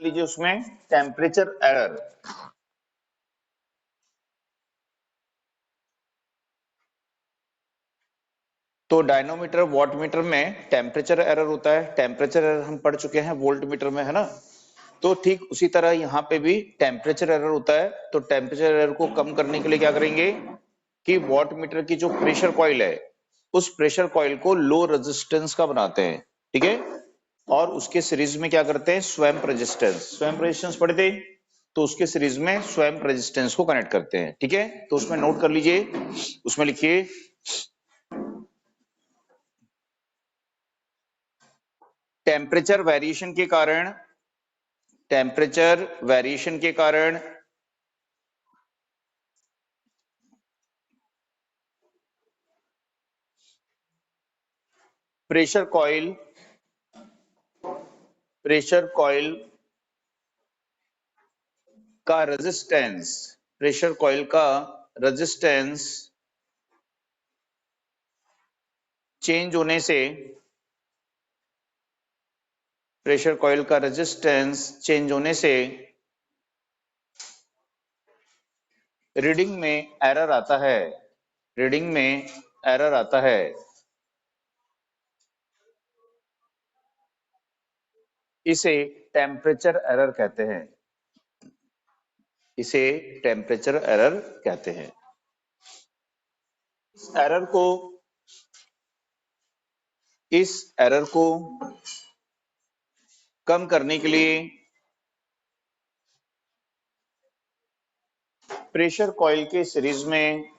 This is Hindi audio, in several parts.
लीजिए उसमें टेम्परेचर एरर। तो डायनोमीटर वॉटमीटर में टेम्परेचर एरर होता है। टेम्परेचर एरर हम पढ़ चुके हैं वोल्ट मीटर में, है ना। तो ठीक उसी तरह यहाँ पे भी टेम्परेचर एरर होता है। तो टेम्परेचर एरर को कम करने के लिए क्या करेंगे कि वॉट मीटर की जो प्रेशर कॉइल है उस प्रेशर कॉइल को लो रेजिस्टेंस का बनाते हैं, ठीक है। और उसके सीरीज में क्या करते हैं, स्वैम्प रेजिस्टेंस। स्वैम्प रेजिस्टेंस पढ़े थे, तो उसके सीरीज में स्वैम्प रेजिस्टेंस को कनेक्ट करते हैं, ठीक है। तो उसमें नोट कर लीजिए, उसमें लिखिए टेम्परेचर वेरिएशन के कारण, टेम्परेचर वेरिएशन के कारण प्रेशर कॉइल का रेजिस्टेंस, प्रेशर कॉइल का रेजिस्टेंस चेंज होने से, प्रेशर कॉइल का रेजिस्टेंस चेंज होने से रीडिंग में एरर आता है, रीडिंग में एरर आता है। इसे टेम्परेचर एरर कहते हैं, इसे टेम्परेचर एरर कहते हैं। एरर को, इस एरर को कम करने के लिए प्रेशर कॉइल के सीरीज में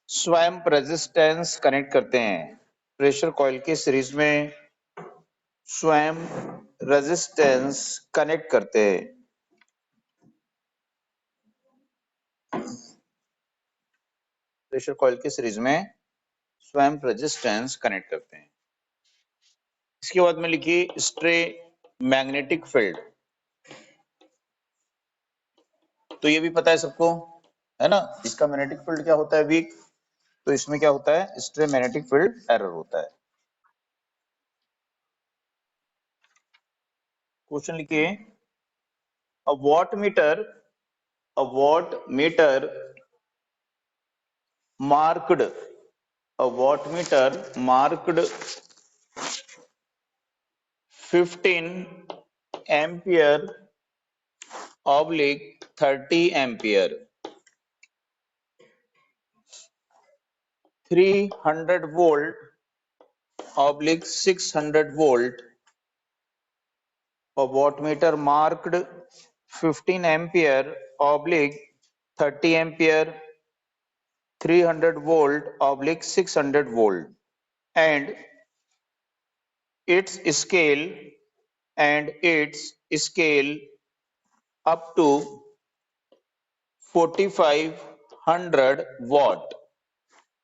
स्वैम्प रेजिस्टेंस कनेक्ट करते हैं। प्रेशर कॉइल के सीरीज में स्वैम्प रेजिस्टेंस कनेक्ट करते हैं। प्रेशर कॉइल के सीरीज में स्वैम्प रेजिस्टेंस कनेक्ट करते हैं। इसके बाद में लिखिए स्ट्रे मैग्नेटिक फील्ड। तो ये भी पता है सबको, है ना। इसका मैग्नेटिक फील्ड क्या होता है, वीक। तो इसमें क्या होता है, स्ट्रे मैग्नेटिक फील्ड एरर होता है। क्वेश्चन लिखिए a watt meter marked, a watt meter marked 15 ampere oblique 30 ampere 300 volt oblique 600 volt, a wattmeter marked 15 ampere oblique 30 ampere 300 volt oblique 600 volt and its scale up to 4500 watt,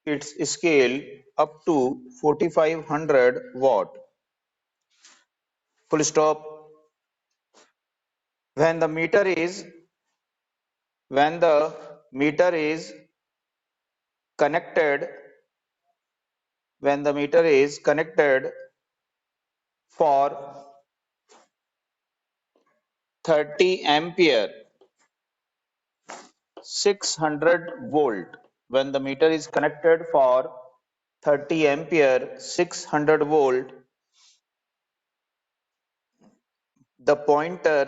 its scale up to 4500 watt, full stop. When the meter is connected, for 30 ampere 600 volt, when the meter is connected for 30 ampere 600 volt, the pointer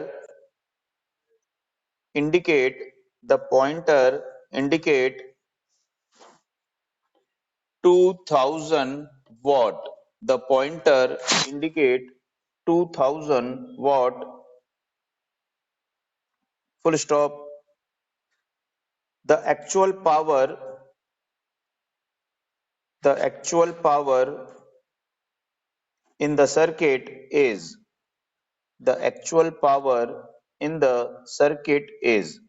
indicate 2000 watt, the pointer indicate 2000 watt, full stop. The actual power in the circuit is, the actual power in the circuit is,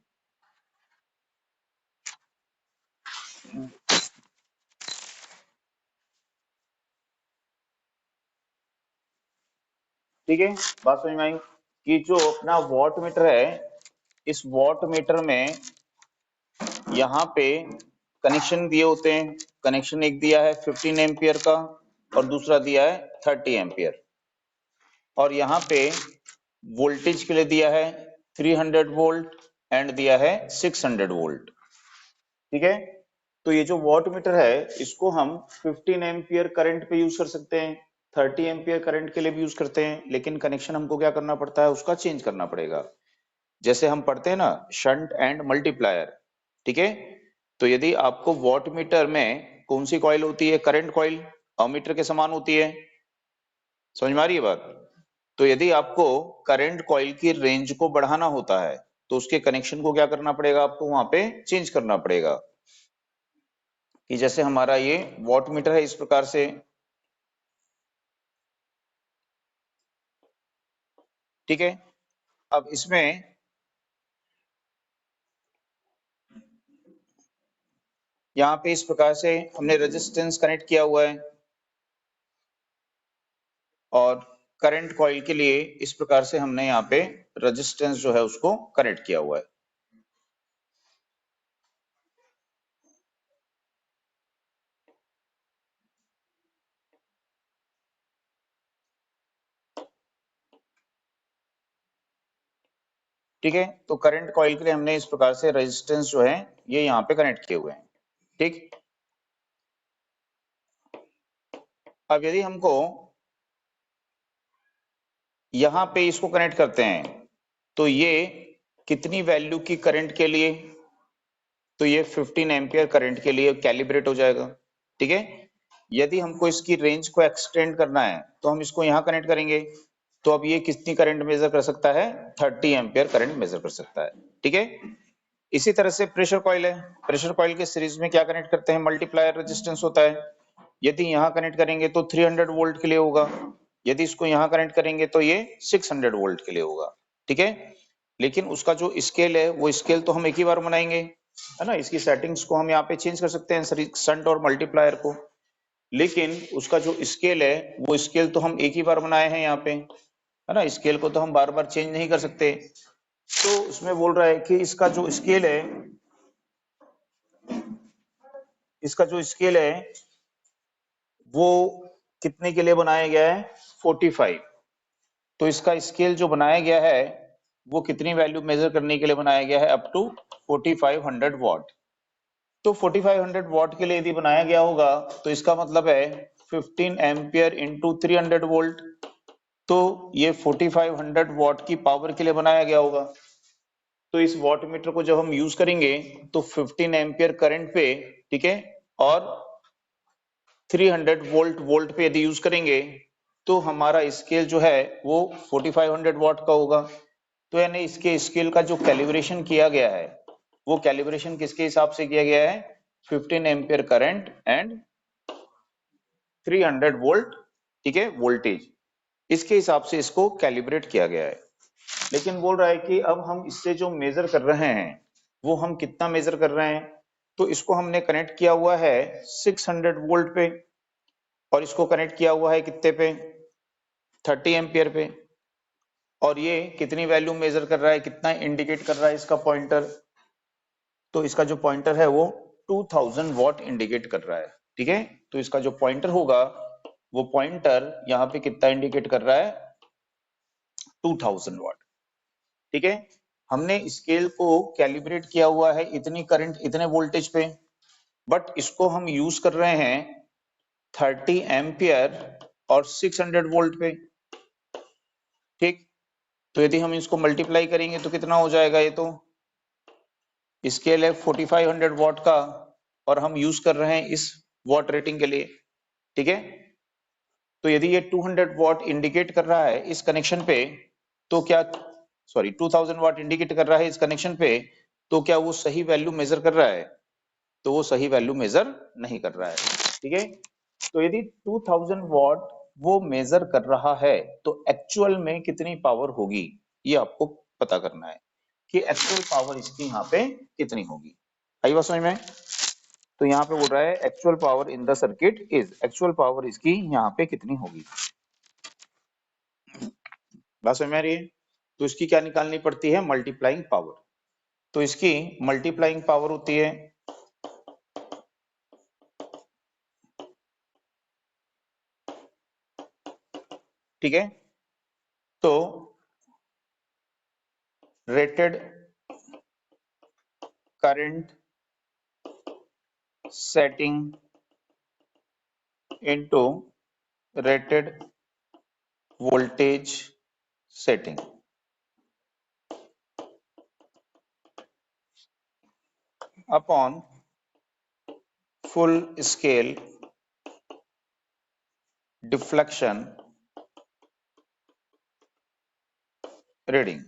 ठीक है। बात समझ में आई कि जो अपना वॉट मीटर है, इस वॉट मीटर में यहाँ पे कनेक्शन दिए होते हैं। कनेक्शन एक दिया है 15 एम्पियर का और दूसरा दिया है 30 एम्पियर। और यहाँ पे वोल्टेज के लिए दिया है 300 वोल्ट एंड दिया है 600 वोल्ट। ठीक है, तो ये जो वॉट मीटर है इसको हम 15 एम्पियर करंट पे यूज कर सकते हैं, 30 एम्पियर करंट के लिए भी यूज करते हैं, लेकिन कनेक्शन हमको क्या करना पड़ता है, उसका चेंज करना पड़ेगा। जैसे हम पढ़ते हैं ना शंट एंड मल्टीप्लायर। ठीक है, तो यदि आपको वॉट मीटर में कौन सी कॉइल होती है, करंट कॉइल अमीटर के समान होती है, समझ में आ रही है बात। तो यदि आपको करंट कॉइल की रेंज को बढ़ाना होता है तो उसके कनेक्शन को क्या करना पड़ेगा, आपको वहां पे चेंज करना पड़ेगा। कि जैसे हमारा ये वॉट मीटर है इस प्रकार से, ठीक है। अब इसमें यहाँ पे इस प्रकार से हमने रेजिस्टेंस कनेक्ट किया हुआ है और करंट कॉइल के लिए इस प्रकार से हमने यहाँ पे रेजिस्टेंस जो है उसको कनेक्ट किया हुआ है। ठीक है, तो करंट कॉइल के लिए हमने इस प्रकार से रेजिस्टेंस जो है ये यहाँ पे कनेक्ट किए हुए हैं। ठीक, अब यदि हमको यहाँ पे इसको कनेक्ट करते हैं तो ये कितनी वैल्यू की करंट के लिए, तो ये 15 एम्पियर करंट के लिए कैलिब्रेट हो जाएगा। ठीक है, यदि हमको इसकी रेंज को एक्सटेंड करना है तो हम इसको यहाँ कनेक्ट करेंगे, तो अब ये कितनी करंट मेजर कर सकता है, 30 एम्पियर करंट मेजर कर सकता है। ठीक है, इसी तरह से प्रेशर कॉइल है, प्रेशर कॉइल के सीरीज में क्या कनेक्ट करते हैं, मल्टीप्लायर रेजिस्टेंस होता है। यदि यहाँ कनेक्ट करेंगे तो 300 वोल्ट के लिए होगा, यदि इसको यहाँ कनेक्ट करेंगे तो ये 600 वोल्ट के लिए होगा। ठीक है, लेकिन उसका जो स्केल है वो स्केल तो हम एक ही बार बनाएंगे, है ना। इसकी सेटिंग्स को हम यहाँ पे चेंज कर सकते हैं शंट और मल्टीप्लायर को, लेकिन उसका जो स्केल है वो स्केल तो हम एक ही बार बनाए हैं यहाँ पे, है ना। स्केल को तो हम बार बार चेंज नहीं कर सकते। तो उसमें बोल रहा है कि इसका जो स्केल है, इसका जो स्केल है वो कितने के लिए बनाया गया है, 45। तो इसका स्केल जो बनाया गया है वो कितनी वैल्यू मेजर करने के लिए बनाया गया है, अप टू 4500 वॉट। तो 4500 वॉट के लिए यदि बनाया गया होगा तो इसका मतलब है 15 एम्पियर इंटू 300 वोल्ट, तो ये 4500 वॉट की पावर के लिए बनाया गया होगा। तो इस वॉट मीटर को जब हम यूज करेंगे तो 15 एम्पियर करंट पे, ठीक है, और 300 वोल्ट वोल्ट पे यदि यूज करेंगे तो हमारा स्केल जो है वो 4500 वॉट का होगा। तो यानी इसके स्केल का जो कैलिब्रेशन किया गया है वो कैलिब्रेशन किसके हिसाब से किया गया है, 15 एम्पियर करंट एंड 300 वोल्ट, ठीक है, वोल्टेज, इसके हिसाब से इसको कैलिब्रेट किया गया है। लेकिन बोल रहा है कि अब हम इससे जो मेजर कर रहे हैं वो हम कितना मेजर कर रहे हैं, तो इसको हमने कनेक्ट किया हुआ है 600 वोल्ट पे और इसको कनेक्ट किया हुआ है कितने पे, 30 एम्पियर पे। और ये कितनी वैल्यू मेजर कर रहा है, कितना इंडिकेट कर रहा है इसका पॉइंटर, तो इसका जो पॉइंटर है वो 2000 वॉट इंडिकेट कर रहा है। ठीक है, तो इसका जो पॉइंटर होगा वो पॉइंटर यहाँ पे कितना इंडिकेट कर रहा है, 2000 वॉट। ठीक है, हमने स्केल को कैलिब्रेट किया हुआ है इतनी करंट इतने वोल्टेज पे, बट इसको हम यूज कर रहे हैं 30 एम्पियर और 600 वोल्ट पे। ठीक, तो यदि हम इसको मल्टीप्लाई करेंगे तो कितना हो जाएगा, ये तो स्केल है 4500 वॉट का और हम यूज कर रहे हैं इस वॉट रेटिंग के लिए। ठीक है, तो यदि ये 200 वॉट इंडिकेट कर रहा है इस कनेक्शन पे, तो क्या, सॉरी 2000 वॉट इंडिकेट कर रहा है इस कनेक्शन पे, तो क्या वो सही वैल्यू मेजर कर रहा है, तो वो सही वैल्यू मेजर नहीं कर रहा है। ठीक है, तो यदि 2000 वॉट वो मेजर कर रहा है तो एक्चुअल में कितनी पावर होगी ये आपको पता करना है कि एक्चुअल पावर इसकी यहाँ पे कितनी होगी। आई बात समझ में। तो यहाँ पे बोल रहा है actual power in the circuit is, actual power इसकी यहाँ पे कितनी होगी, बात समझ में आ रही है। तो इसकी क्या निकालनी पड़ती है, मल्टीप्लाइंग पावर। तो इसकी मल्टीप्लाइंग पावर होती है, ठीक है, तो rated current setting into rated voltage setting. Upon full scale deflection reading.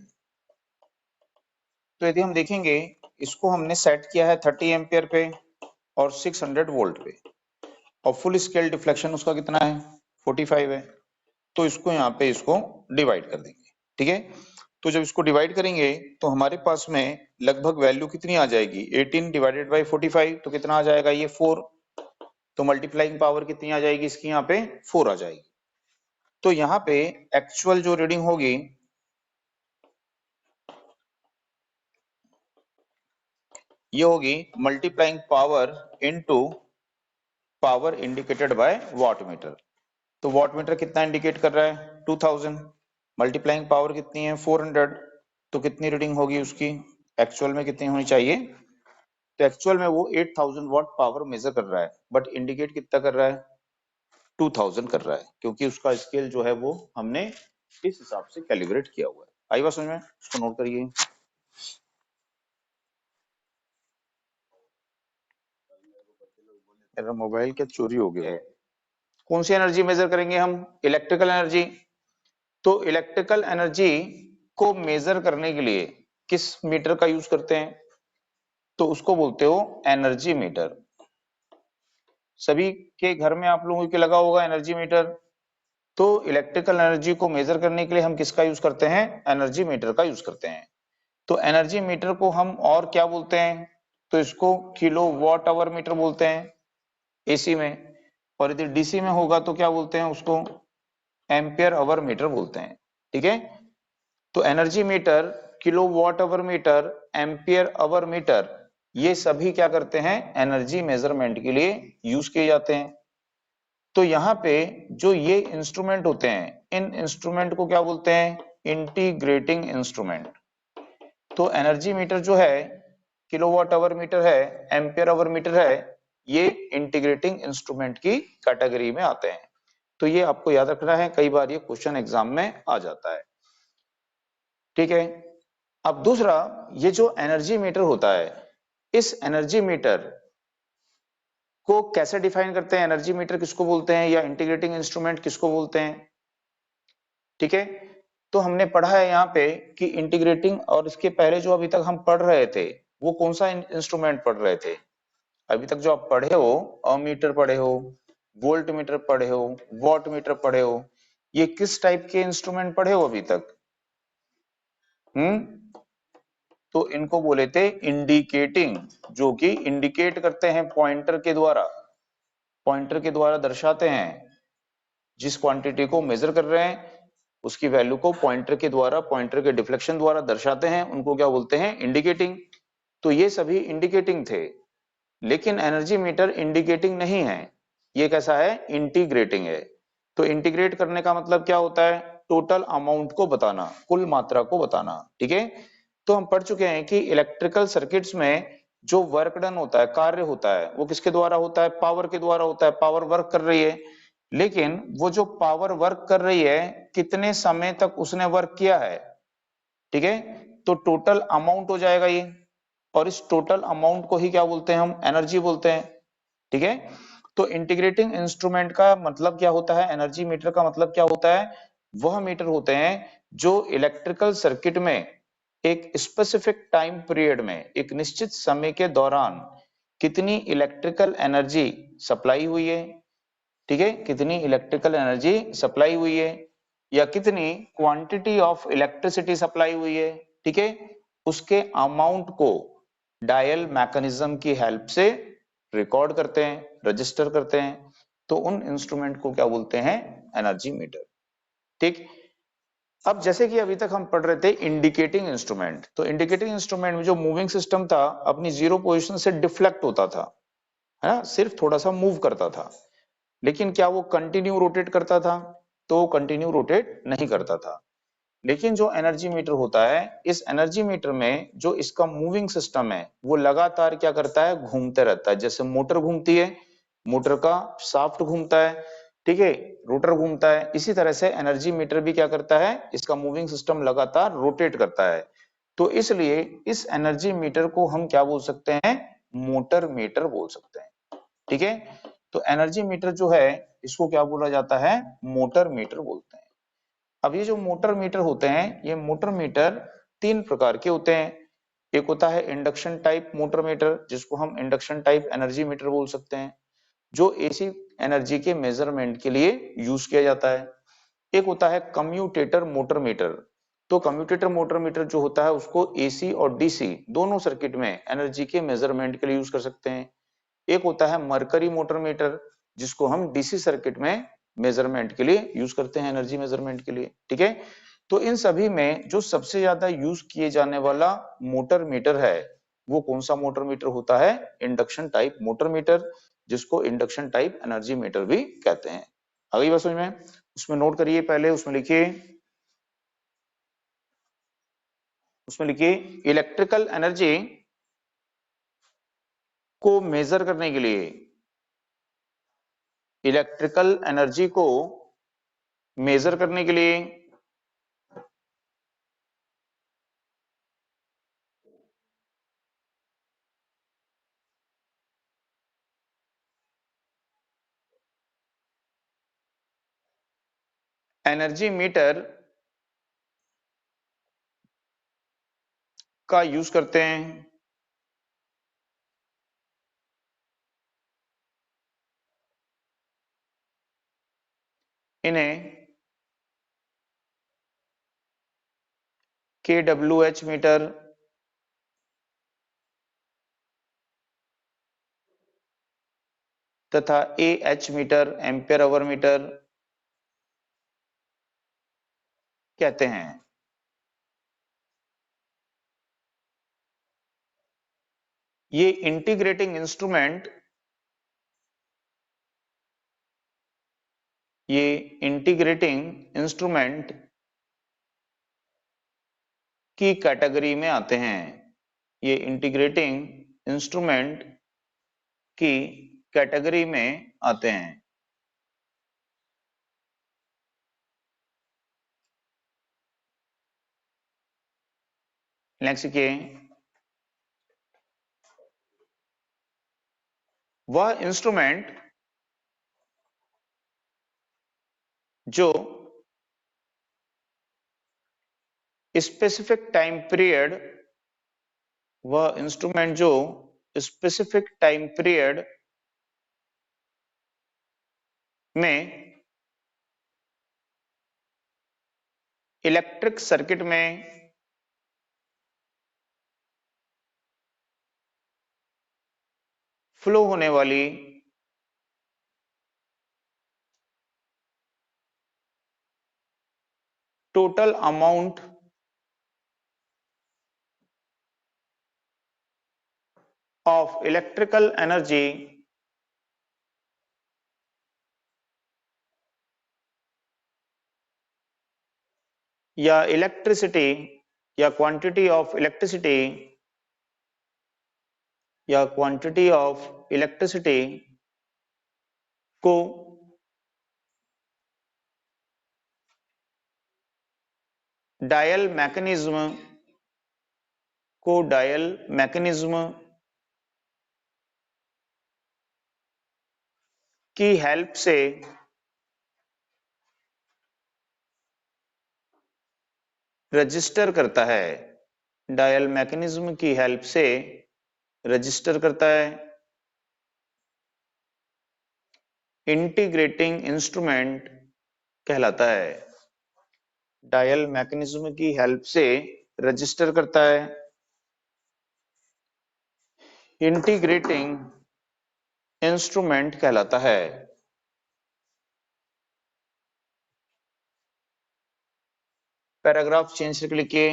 तो यदि हम देखेंगे, इसको हमने सेट किया है 30 एम्पियर पे और 600 वोल्ट पे, और फुल स्केल डिफ्लेक्शन उसका कितना है 45 है। तो इसको यहाँ पे इसको डिवाइड कर देंगे, ठीक है। तो जब इसको डिवाइड करेंगे तो हमारे पास में लगभग वैल्यू कितनी आ जाएगी, 18 डिवाइडेड बाई 45, तो कितना आ जाएगा ये 4। तो मल्टीप्लाइंग पावर कितनी आ जाएगी इसकी, यहाँ पे 4 आ जाएगी। तो यहाँ पे एक्चुअल जो रीडिंग होगी ये होगी multiplying power into power indicated by wattmeter. तो वाटमीटर कितना इंडिकेट कर रहा है 2000, मल्टीप्लाइंग पावर कितनी है 400, तो कितनी रीडिंग होगी उसकी, एक्चुअल में कितनी होनी चाहिए। तो एक्चुअल में वो 8000 वाट पावर मेजर कर रहा है, बट इंडिकेट कितना कर रहा है 2000 कर रहा है, क्योंकि उसका स्केल जो है वो हमने इस हिसाब से कैलिब्रेट किया हुआ है। आई बात समझ में, इसको नोट करिए। मेरा मोबाइल क्या चोरी हो गया है। कौन सी एनर्जी मेजर करेंगे हम, इलेक्ट्रिकल एनर्जी। तो इलेक्ट्रिकल एनर्जी को मेजर करने के लिए किस मीटर का यूज करते हैं, तो उसको बोलते हो एनर्जी मीटर। सभी के घर में आप लोगों के लगा होगा एनर्जी मीटर। तो इलेक्ट्रिकल एनर्जी को मेजर करने के लिए हम किसका यूज करते हैं, एनर्जी मीटर का यूज करते हैं। तो एनर्जी मीटर को हम और क्या बोलते हैं, तो इसको किलो वॉट आवर मीटर बोलते हैं एसी में, और यदि डीसी में होगा तो क्या बोलते हैं उसको, एम्पियर आवर मीटर बोलते हैं, ठीक है। तो energy meter, kilo watt hour meter, ampere hour meter, ये सभी क्या करते हैं, एनर्जी मेजरमेंट के लिए यूज किए जाते हैं। तो यहाँ पे जो ये इंस्ट्रूमेंट होते हैं, इन इंस्ट्रूमेंट को क्या बोलते हैं, इंटीग्रेटिंग इंस्ट्रूमेंट। तो एनर्जी मीटर जो है, किलोवाट आवर मीटर है, एम्पियर आवर मीटर है, ये इंटीग्रेटिंग इंस्ट्रूमेंट की कैटेगरी में आते हैं। तो ये आपको याद रखना है, कई बार ये क्वेश्चन एग्जाम में आ जाता है, ठीक है। अब दूसरा, ये जो एनर्जी मीटर होता है, इस एनर्जी मीटर को कैसे डिफाइन करते हैं, एनर्जी मीटर किसको बोलते हैं या इंटीग्रेटिंग इंस्ट्रूमेंट किसको बोलते हैं, ठीक है। तो हमने पढ़ा है यहाँ पे कि इंटीग्रेटिंग, और इसके पहले जो अभी तक हम पढ़ रहे थे वो कौन सा इंस्ट्रूमेंट पढ़ रहे थे, अभी तक जो आप पढ़े हो, अमीटर पढ़े हो, वोल्ट मीटर पढ़े हो, वॉट मीटर पढ़े हो, ये किस टाइप के इंस्ट्रूमेंट पढ़े हो अभी तक, तो इनको बोले थे इंडिकेटिंग, जो कि इंडिकेट करते हैं पॉइंटर के द्वारा, पॉइंटर के द्वारा दर्शाते हैं, जिस क्वांटिटी को मेजर कर रहे हैं उसकी वैल्यू को पॉइंटर के द्वारा, पॉइंटर के डिफ्लेक्शन द्वारा दर्शाते हैं, उनको क्या बोलते हैं, इंडिकेटिंग। तो ये सभी इंडिकेटिंग थे, लेकिन एनर्जी मीटर इंडिकेटिंग नहीं है, ये कैसा है, इंटीग्रेटिंग है। तो इंटीग्रेट करने का मतलब क्या होता है, टोटल अमाउंट को बताना, कुल मात्रा को बताना, ठीक है। तो हम पढ़ चुके हैं कि इलेक्ट्रिकल सर्किट्स में जो वर्क डन होता है, कार्य होता है, वो किसके द्वारा होता है, पावर के द्वारा होता है, पावर वर्क कर रही है। लेकिन वो जो पावर वर्क कर रही है, कितने समय तक उसने वर्क किया है, ठीक है, तो टोटल अमाउंट हो जाएगा ये, और इस टोटल अमाउंट को ही क्या बोलते हैं, हम एनर्जी बोलते हैं, ठीक है। तो इंटीग्रेटिंग इंस्ट्रूमेंट का मतलब क्या होता है, एनर्जी मीटर का मतलब क्या होता है, वह मीटर होते हैं जो इलेक्ट्रिकल सर्किट में एक स्पेसिफिक टाइम पीरियड में, एक निश्चित समय के दौरान कितनी इलेक्ट्रिकल एनर्जी सप्लाई हुई है, ठीक है, कितनी इलेक्ट्रिकल एनर्जी सप्लाई हुई है, या कितनी क्वांटिटी ऑफ इलेक्ट्रिसिटी सप्लाई हुई है, ठीक है, उसके अमाउंट को डायल मैकेनिज्म की हेल्प से रिकॉर्ड करते हैं, रजिस्टर करते हैं। तो उन इंस्ट्रूमेंट को क्या बोलते हैं, एनर्जी मीटर, ठीक। अब जैसे कि अभी तक हम पढ़ रहे थे इंडिकेटिंग इंस्ट्रूमेंट, तो इंडिकेटिंग इंस्ट्रूमेंट में जो मूविंग सिस्टम था अपनी जीरो पोजीशन से डिफ्लेक्ट होता था, है ना, सिर्फ थोड़ा सा मूव करता था, लेकिन क्या वो कंटिन्यू रोटेट करता था, तो कंटिन्यू रोटेट नहीं करता था। लेकिन जो एनर्जी मीटर होता है, इस एनर्जी मीटर में जो इसका मूविंग सिस्टम है वो लगातार क्या करता है, घूमते रहता है। जैसे मोटर घूमती है, मोटर का शाफ्ट घूमता है, ठीक है, रोटर घूमता है, इसी तरह से एनर्जी मीटर भी क्या करता है, इसका मूविंग सिस्टम लगातार रोटेट करता है। तो इसलिए इस एनर्जी मीटर को हम क्या बोल सकते हैं, मोटर मीटर बोल सकते हैं। ठीक है, तो एनर्जी मीटर जो है इसको क्या बोला जाता है, मोटर मीटर बोलते हैं। अब ये जो मोटर मीटर होते हैं, ये मोटर मीटर तीन प्रकार के होते हैं। एक होता है इंडक्शन टाइप मोटर मीटर, जिसको हम इंडक्शन टाइप एनर्जी मीटर बोल सकते हैं, जो एसी एनर्जी के मेजरमेंट के लिए यूज किया जाता है। एक होता है कम्यूटेटर मोटर मीटर। तो कम्यूटेटर मोटर मीटर जो होता है उसको एसी और डीसी दोनों सर्किट में एनर्जी के मेजरमेंट के लिए यूज कर सकते हैं। एक होता है मरकरी मोटर मीटर, जिसको हम डीसी सर्किट में मेजरमेंट के लिए यूज करते हैं, एनर्जी मेजरमेंट के लिए। ठीक है, तो इन सभी में जो सबसे ज्यादा यूज किए जाने वाला मोटर मीटर है वो कौन सा मोटर मीटर होता है, इंडक्शन टाइप मोटर मीटर, जिसको इंडक्शन टाइप एनर्जी मीटर भी कहते हैं। आ गई बात समझ में? उसमें नोट करिए, पहले उसमें लिखिए, इलेक्ट्रिकल एनर्जी को मेजर करने के लिए, इलेक्ट्रिकल एनर्जी को मेजर करने के लिए एनर्जी मीटर का यूज करते हैं। इन्हें KWH मीटर तथा AH meter, ampere hour meter कहते हैं। ये इंटीग्रेटिंग इंस्ट्रूमेंट, ये इंटीग्रेटिंग इंस्ट्रूमेंट की कैटेगरी में आते हैं। ये इंटीग्रेटिंग इंस्ट्रूमेंट की कैटेगरी में आते हैं। नेक्स्ट के, वह इंस्ट्रूमेंट जो स्पेसिफिक टाइम पीरियड, वह इंस्ट्रूमेंट जो स्पेसिफिक टाइम पीरियड में इलेक्ट्रिक सर्किट में फ्लो होने वाली total amount of electrical energy या इलेक्ट्रिसिटी या क्वांटिटी ऑफ इलेक्ट्रिसिटी या क्वांटिटी ऑफ इलेक्ट्रिसिटी को डायल मैकेनिज्म, डायल मैकेनिज्म की हेल्प से रजिस्टर करता है। डायल मैकेनिज्म की हेल्प से रजिस्टर करता है। इंटीग्रेटिंग इंस्ट्रूमेंट कहलाता है। डायल मैकेनिज्म की हेल्प से रजिस्टर करता है। इंटीग्रेटिंग इंस्ट्रूमेंट कहलाता है। पैराग्राफ चेंज करके लिखिए,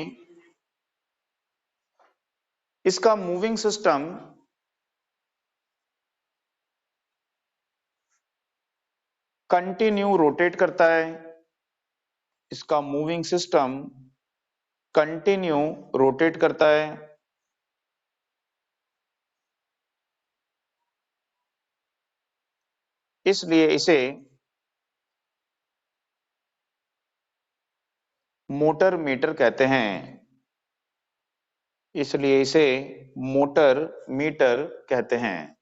इसका मूविंग सिस्टम कंटिन्यू रोटेट करता है। इसका मूविंग सिस्टम कंटिन्यू रोटेट करता है, इसलिए इसे मोटर मीटर कहते हैं। इसलिए इसे मोटर मीटर कहते हैं।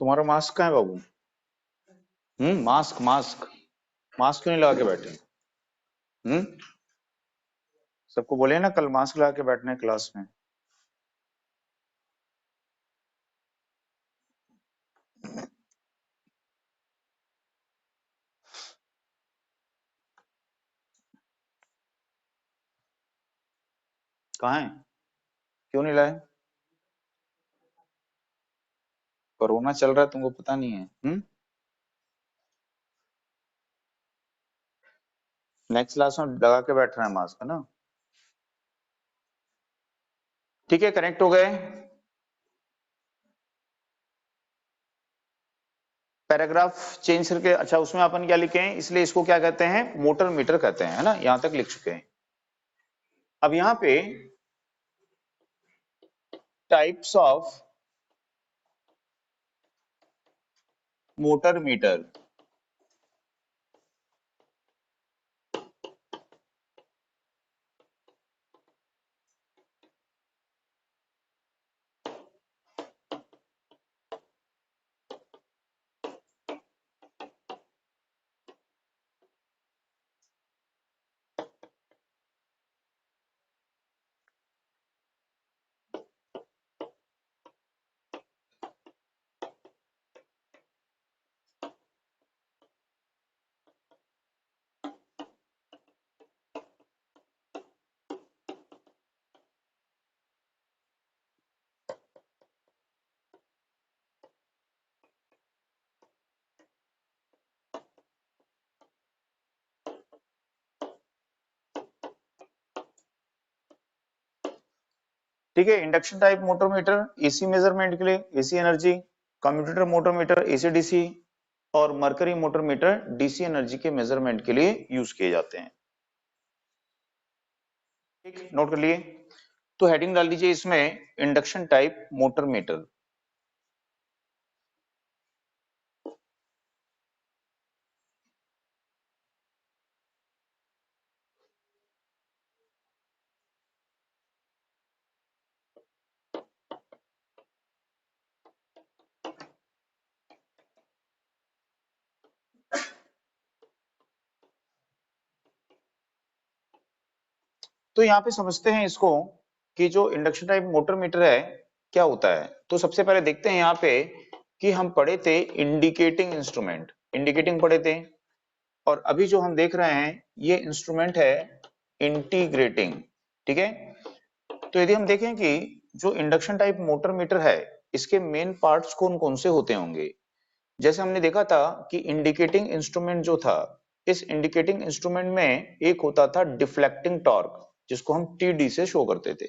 तुम्हारा मास्क कहाँ है बाबू? मास्क मास्क मास्क क्यों नहीं लगा के बैठे? हम्म सबको बोले ना कल मास्क लगा के बैठने क्लास में। कहाँ है? क्यों नहीं लाए? कोरोना चल रहा है, तुमको पता नहीं है? नेक्स्ट क्लास में लगा के बैठ रहा है मास्क, है ना? ठीक है, कनेक्ट हो गए। पैराग्राफ चेंज करके, अच्छा उसमें अपन क्या लिखे हैं, इसलिए इसको क्या कहते हैं, मोटर मीटर कहते हैं, है ना? यहां तक लिख चुके हैं। अब यहां पे टाइप्स ऑफ मोटर मीटर। ठीक है, induction type motor meter AC measurement के लिए, AC energy. Commutator motor meter AC DC. और mercury motor meter DC energy के मेजरमेंट के लिए यूज किए जाते हैं। ठीक, नोट कर लिए? तो हेडिंग डाल दीजिए इसमें, इंडक्शन टाइप मोटर मीटर। तो यहाँ पे समझते हैं इसको, कि जो इंडक्शन टाइप मोटर मीटर है क्या होता है। तो सबसे पहले देखते हैं यहाँ पे कि हम पढ़े थे इंडिकेटिंग इंस्ट्रूमेंट, इंडिकेटिंग पढ़े थे। और अभी जो हम देख रहे हैं ये इंस्ट्रूमेंट है इंटीग्रेटिंग। ठीक है, तो यदि हम देखें कि जो इंडक्शन टाइप मोटर मीटर है इसके मेन पार्ट्स कौन कौन से होते होंगे। जैसे हमने देखा था कि इंडिकेटिंग इंस्ट्रूमेंट जो था, इस इंडिकेटिंग इंस्ट्रूमेंट में एक होता था डिफ्लेक्टिंग टॉर्क, जिसको हम टीडी से शो करते थे।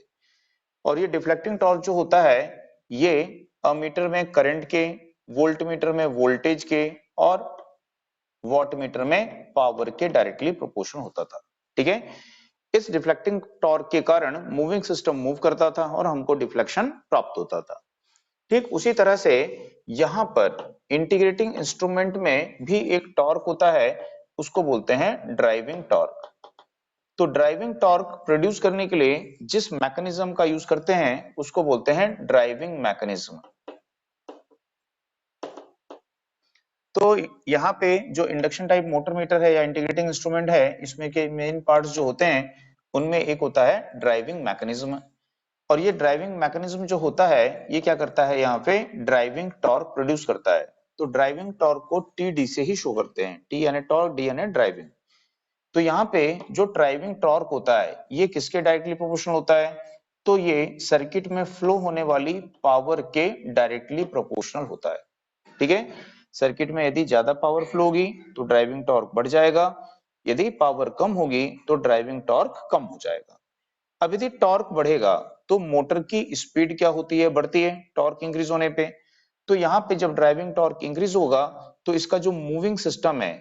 और ये डिफ्लेक्टिंग टॉर्क जो होता है ये अमीटर में करंट के, वोल्ट मीटर में वोल्टेज के, और वॉट मीटर में पावर के डायरेक्टली प्रोपोर्शनल होता था। ठीक है, इस डिफ्लेक्टिंग टॉर्क के कारण मूविंग सिस्टम मूव करता था और हमको डिफ्लेक्शन प्राप्त होता था। ठीक उसी तरह से यहां पर इंटीग्रेटिंग इंस्ट्रूमेंट में भी एक टॉर्क होता है, उसको बोलते हैं ड्राइविंग टॉर्क। तो ड्राइविंग टॉर्क प्रोड्यूस करने के लिए जिस मैकेनिज्म का यूज करते हैं उसको बोलते हैं ड्राइविंग मैकेनिज्म। तो यहाँ पे जो इंडक्शन टाइप मोटर मीटर है या इंटीग्रेटिंग इंस्ट्रूमेंट है, इसमें के मेन पार्ट्स जो होते हैं उनमें एक होता है ड्राइविंग मैकेनिज्म। और ये ड्राइविंग मैकेनिज्म जो होता है ये क्या करता है, यहाँ पे ड्राइविंग टॉर्क प्रोड्यूस करता है। तो ड्राइविंग टॉर्क को टी से ही शो करते हैं, टी यानी टॉर्क, डी यानी ड्राइविंग। तो यहाँ पे जो ड्राइविंग टॉर्क होता है ये किसके डायरेक्टली प्रोपोर्शनल होता है, तो ये सर्किट में फ्लो होने वाली पावर के डायरेक्टली प्रोपोर्शनल होता है। ठीक है, सर्किट में यदि ज्यादा पावर फ्लो होगी तो ड्राइविंग टॉर्क बढ़ जाएगा, यदि पावर कम होगी तो ड्राइविंग टॉर्क कम हो जाएगा। अब यदि टॉर्क बढ़ेगा तो मोटर की स्पीड क्या होती है, बढ़ती है टॉर्क इंक्रीज होने पे। तो यहाँ पे जब ड्राइविंग टॉर्क इंक्रीज होगा तो इसका जो मूविंग सिस्टम है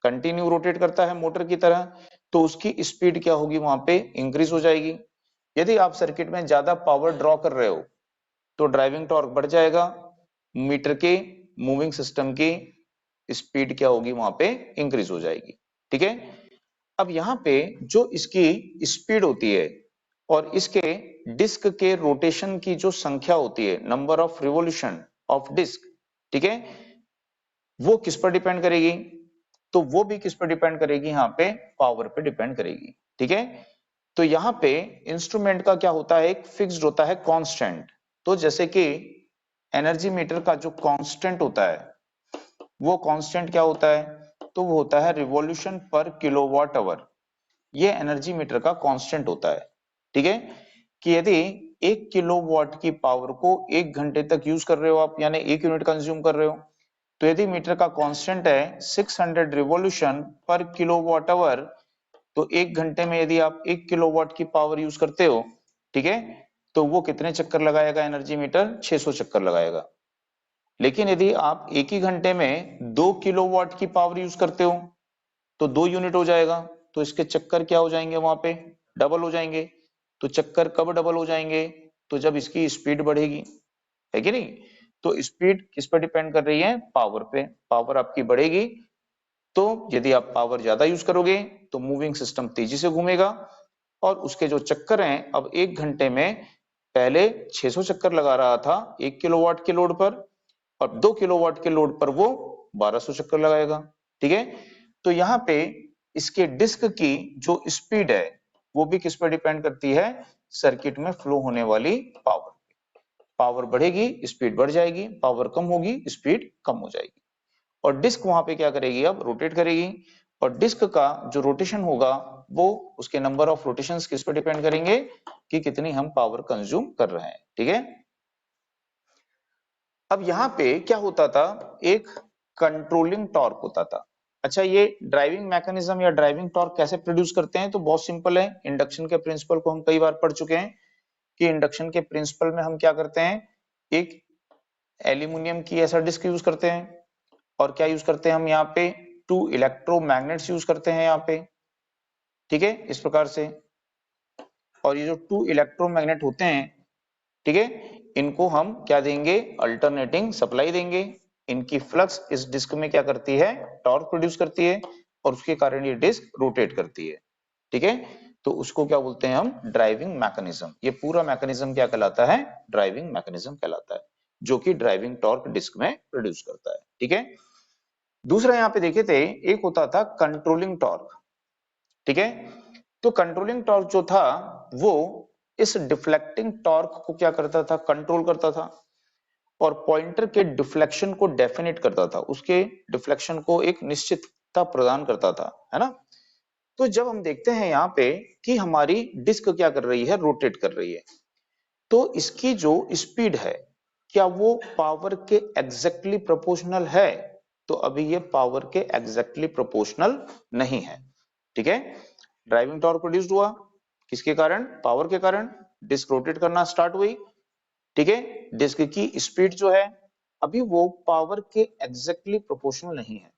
कंटिन्यू रोटेट करता है मोटर की तरह, तो उसकी स्पीड क्या होगी, वहां पे इंक्रीज हो जाएगी। यदि आप सर्किट में ज्यादा पावर ड्रॉ कर रहे हो तो ड्राइविंग टॉर्क बढ़ जाएगा, मीटर के मूविंग सिस्टम की स्पीड क्या होगी, वहां पे इंक्रीज हो जाएगी। ठीक है, अब यहाँ पे जो इसकी स्पीड होती है और इसके डिस्क के रोटेशन की जो संख्या होती है, number of revolution of disc, ठीक है, वो किस पर डिपेंड करेगी, तो वो भी किस पर डिपेंड करेगी, यहाँ पे पावर पे डिपेंड करेगी। ठीक है, तो यहाँ पे इंस्ट्रूमेंट का क्या होता है, एक फिक्स्ड होता है कांस्टेंट। तो जैसे कि एनर्जी मीटर का जो कांस्टेंट होता है वो कांस्टेंट क्या होता है, तो वो होता है रिवॉल्यूशन पर किलोवाट आवर। ये एनर्जी मीटर का कांस्टेंट होता है। ठीक है, कि यदि 1 किलोवाट की पावर को 1 घंटे तक यूज कर रहे हो आप, यानी 1 यूनिट कंज्यूम कर रहे हो, तो यदि मीटर का कांस्टेंट है 600 रिवॉल्यूशन पर किलोवाट आवर, तो 1 घंटे में यदि आप 1 किलोवाट की पावर यूज करते हो, ठीक है, तो वो कितने चक्कर लगाएगा एनर्जी मीटर, 600 चक्कर लगाएगा। लेकिन यदि आप एक ही घंटे में 2 किलोवाट की पावर यूज करते हो तो 2 यूनिट हो जाएगा, तो इसके चक्कर क्या हो जाएंगे, वहां पे डबल हो जाएंगे। तो चक्कर कब डबल हो जाएंगे, तो जब इसकी स्पीड बढ़ेगी, है कि नहीं। तो स्पीड किस पर डिपेंड कर रही है, पावर पे। पावर आपकी बढ़ेगी तो यदि आप पावर ज्यादा यूज करोगे तो मूविंग सिस्टम तेजी से घूमेगा और उसके जो चक्कर हैं, अब 1 घंटे में पहले 600 चक्कर लगा रहा था 1 किलोवाट के लोड पर, और 2 किलोवाट के लोड पर वो 1200 चक्कर लगाएगा। ठीक है, तो यहाँ पे इसके डिस्क की जो स्पीड है वो भी किस पर डिपेंड करती है, सर्किट में फ्लो होने वाली पावर। पावर बढ़ेगी स्पीड बढ़ जाएगी, पावर कम होगी स्पीड कम हो जाएगी। और डिस्क वहां पे क्या करेगी, अब रोटेट करेगी। और डिस्क का जो रोटेशन होगा वो उसके नंबर ऑफ रोटेशंस किस पर डिपेंड करेंगे, कि कितनी हम पावर कंज्यूम कर रहे हैं। ठीक है, अब यहाँ पे क्या होता था, एक कंट्रोलिंग टॉर्क होता था। अच्छा, ये ड्राइविंग मैकेनिज्म या ड्राइविंग टॉर्क कैसे प्रोड्यूस करते हैं, तो बहुत सिंपल है। इंडक्शन के प्रिंसिपल को हम कई बार पढ़ चुके हैं कि इंडक्शन के प्रिंसिपल में हम क्या करते हैं, एक एल्यूमिनियम की ऐसा डिस्क यूज करते हैं, और क्या यूज करते हैं हम यहाँ पे, 2 इलेक्ट्रोमैग्नेट्स यूज करते हैं यहाँ पे। ठीक है, इस प्रकार से। और ये जो 2 इलेक्ट्रोमैग्नेट होते हैं, ठीक है, इनको हम क्या देंगे, अल्टरनेटिंग सप्लाई देंगे। इनकी फ्लक्स इस डिस्क में क्या करती है, टॉर्क प्रोड्यूस करती है, और उसके कारण ये डिस्क रोटेट करती है। ठीक है, तो उसको क्या बोलते हैं हम, ड्राइविंग मैकेनिज्म। ये पूरा मैकेनिज्म क्या कहलाता है, ड्राइविंग मैकेनिज्म कहलाता है, जो कि ड्राइविंग टॉर्क डिस्क में प्रोड्यूस करता है। ठीक है, दूसरा यहाँ पे देखे थे, एक होता था कंट्रोलिंग टॉर्क। ठीक है, तो कंट्रोलिंग टॉर्क जो था वो इस डिफ्लेक्टिंग टॉर्क को क्या करता था, कंट्रोल करता था, और पॉइंटर के डिफ्लेक्शन को डेफिनेट करता था, उसके डिफ्लेक्शन को एक निश्चितता प्रदान करता था, है ना। तो जब हम देखते हैं यहाँ पे कि हमारी डिस्क क्या कर रही है, रोटेट कर रही है, तो इसकी जो स्पीड है क्या वो पावर के एग्जैक्टली प्रोपोर्शनल है, तो अभी ये पावर के एग्जैक्टली प्रोपोर्शनल नहीं है। ठीक है, ड्राइविंग टॉर्क प्रोड्यूस्ड हुआ किसके कारण, पावर के कारण, डिस्क रोटेट करना स्टार्ट हुई। ठीक है, डिस्क की स्पीड जो है अभी वो पावर के एग्जैक्टली प्रोपोर्शनल नहीं है।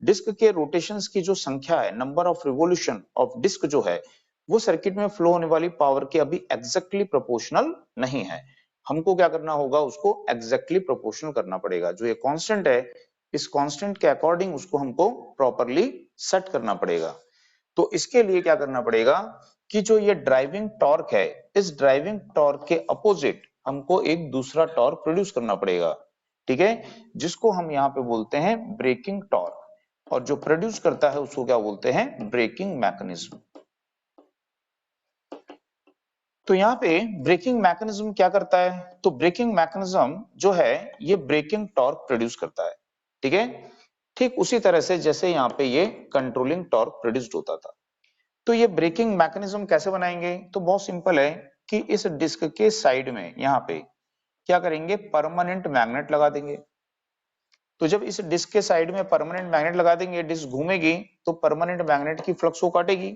डिस्क के रोटेशंस की जो संख्या है, number of revolution of disc जो है, वो सर्किट में फ्लो होने वाली पावर के अभी एग्जैक्टली प्रोपोर्शनल नहीं है। हमको क्या करना होगा, उसको एग्जैक्टली प्रोपोर्शनल करना पड़ेगा। जो ये कांस्टेंट है, इस कांस्टेंट के अकॉर्डिंग उसको हमको प्रॉपरली सेट करना पड़ेगा। तो इसके लिए क्या करना पड़ेगा कि जो ये ड्राइविंग टॉर्क है, इस ड्राइविंग टॉर्क के अपोजिट हमको एक दूसरा टॉर्क प्रोड्यूस करना पड़ेगा। ठीक है, जिसको हम यहाँ पे बोलते हैं ब्रेकिंग टॉर्क, और जो प्रोड्यूस करता है उसको क्या बोलते हैं, ब्रेकिंग मैकेनिज्म। तो यहाँ पे ब्रेकिंग मैकेनिज्म क्या करता है, तो ब्रेकिंग मैकेनिज्म जो है ये ब्रेकिंग टॉर्क प्रोड्यूस करता है, ठीक है, ठीक उसी तरह से जैसे यहाँ पे ये कंट्रोलिंग टॉर्क प्रोड्यूस्ड होता था। तो ये ब्रेकिंग मैकेनिज्म कैसे बनाएंगे, तो बहुत सिंपल है कि इस डिस्क के साइड में यहाँ पे क्या करेंगे, परमानेंट मैग्नेट लगा देंगे। तो जब इस डिस्क के साइड में परमानेंट मैग्नेट लगा देंगे, डिस्क घूमेगी तो परमानेंट मैग्नेट की फ्लक्स को काटेगी,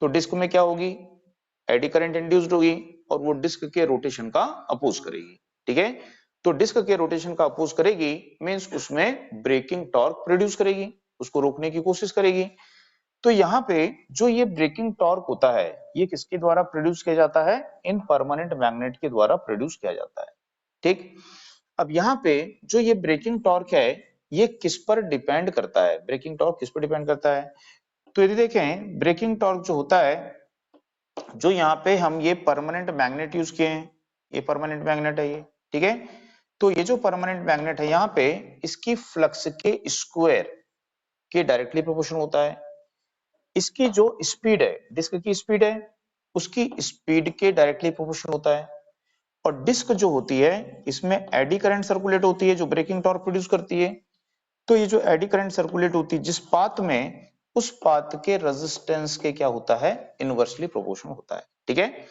तो डिस्क में क्या होगी, एडी करंट इंड्यूस्ड होगी, और वो डिस्क के रोटेशन का अपोज करेगी, ठीक है। तो डिस्क के रोटेशन का अपोज करेगी मींस उसमें ब्रेकिंग टॉर्क प्रोड्यूस करेगी, उसको रोकने की कोशिश करेगी। तो यहाँ पे जो ये ब्रेकिंग टॉर्क होता है ये किसके द्वारा प्रोड्यूस किया जाता है, इन परमानेंट मैग्नेट के द्वारा प्रोड्यूस किया जाता है, ठीक। अब यहाँ पे जो ये ब्रेकिंग टॉर्क है ये किस पर डिपेंड करता है, ब्रेकिंग टॉर्क किस पर डिपेंड करता है, तो यदि देखें ब्रेकिंग टॉर्क जो होता है, जो यहाँ पे हम ये परमानेंट मैग्नेट यूज किए हैं, ये परमानेंट मैग्नेट है ये, ठीक है। तो ये जो परमानेंट मैग्नेट है यहाँ पे इसकी फ्लक्स के स्क्वायर के डायरेक्टली प्रोपोर्शनल होता है, इसकी जो स्पीड है, डिस्क की स्पीड है उसकी स्पीड के डायरेक्टली प्रोपोर्शनल होता है। और डिस्क जो होती है इसमें एडी करंट सर्कुलेट होती है जो ब्रेकिंग टॉर्क प्रोड्यूस करती है। तो ये जो एडी करंट सर्कुलेट होती है जिस पाथ में, उस पाथ के रेजिस्टेंस के क्या होता है, इनवर्सली प्रोपोर्शनल होता है, ठीक है।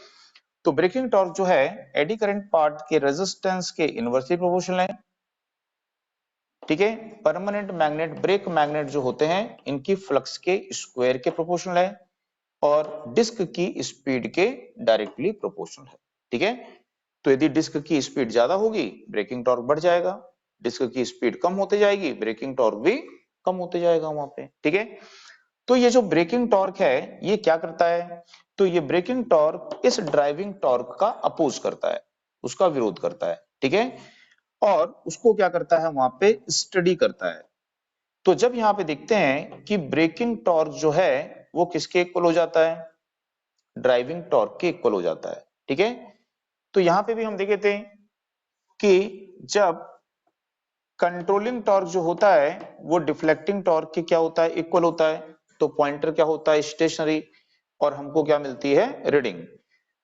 तो ब्रेकिंग टॉर्क जो है एडी करंट पार्ट के रेजिस्टेंस के इनवर्सली प्रोपोर्शनल है, ठीक है। परमानेंट मैग्नेट, ब्रेक मैग्नेट जो होते हैं इनकी फ्लक्स के स्क्वायर के प्रोपोर्शनल है, और डिस्क की स्पीड के डायरेक्टली प्रोपोर्शनल है, ठीक है। तो यदि डिस्क की स्पीड ज्यादा होगी ब्रेकिंग टॉर्क बढ़ जाएगा, डिस्क की स्पीड कम होते जाएगी ब्रेकिंग टॉर्क भी कम होते जाएगा वहां पे, ठीक है। तो ये जो ब्रेकिंग टॉर्क है ये क्या करता है, तो ये ब्रेकिंग टॉर्क इस ड्राइविंग टॉर्क का अपोज करता है, उसका विरोध करता है, ठीक है, और उसको क्या करता है वहां पे स्टडी करता है। तो जब यहाँ पे देखते हैं कि ब्रेकिंग टॉर्क जो है वो किसके इक्वल हो जाता है, ड्राइविंग टॉर्क के इक्वल हो जाता है, ठीक है। तो यहाँ पे भी हम देखे थे कि जब कंट्रोलिंग टॉर्क जो होता है वो डिफ्लेक्टिंग टॉर्क के क्या होता है, इक्वल होता है, तो पॉइंटर क्या होता है, स्टेशनरी, और हमको क्या मिलती है, रीडिंग।